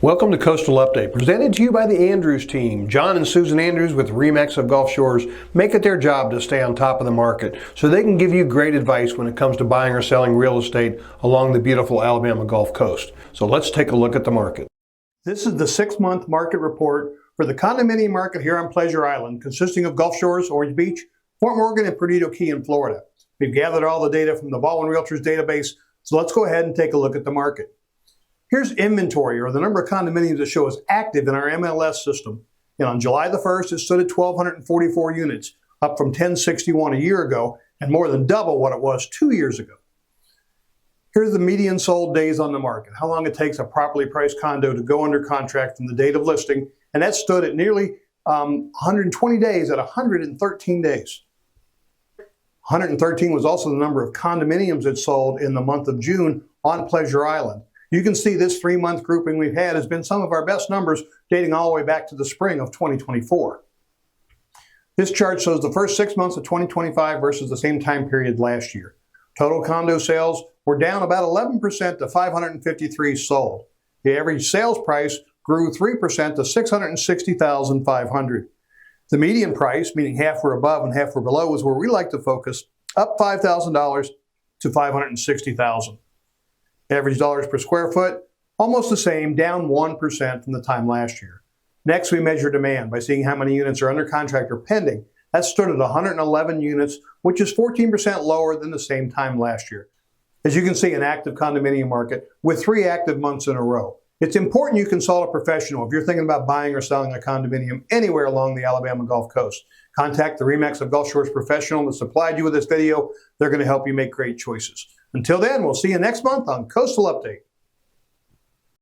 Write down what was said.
Welcome to Coastal Update, presented to you by the Andrews team. John and Susan Andrews with RE/MAX of Gulf Shores make it their job to stay on top of the market so they can give you great advice when it comes to buying or selling real estate along the beautiful Alabama Gulf Coast. So let's take a look at the market. This is the 6-month market report for the condominium market here on Pleasure Island, consisting of Gulf Shores, Orange Beach, Fort Morgan, and Perdido Key in Florida. We've gathered all the data from the Baldwin Realtors database, so let's go ahead and take a look at the market. Here's inventory, or the number of condominiums that show as active in our MLS system. And on July the 1st, it stood at 1,244 units, up from 1,061 a year ago, and more than double what it was 2 years ago. Here's the median sold days on the market, how long it takes a properly priced condo to go under contract from the date of listing, and that stood at nearly 120 days at 113 days. 113 was also the number of condominiums that sold in the month of June on Pleasure Island. You can see this 3-month grouping we've had has been some of our best numbers dating all the way back to the spring of 2024. This chart shows the first 6 months of 2025 versus the same time period last year. Total condo sales were down about 11% to 553 sold. The average sales price grew 3% to $660,500. The median price, meaning half were above and half were below, is where we like to focus, up $5,000 to $560,000. Average dollars per square foot, almost the same, down 1% from the time last year. Next, we measure demand by seeing how many units are under contract or pending. That stood at 111 units, which is 14% lower than the same time last year. As you can see, an active condominium market with 3 active months in a row. It's important you consult a professional if you're thinking about buying or selling a condominium anywhere along the Alabama Gulf Coast. Contact the RE/MAX of Gulf Shores professional that supplied you with this video. They're going to help you make great choices. Until then, we'll see you next month on Coastal Update.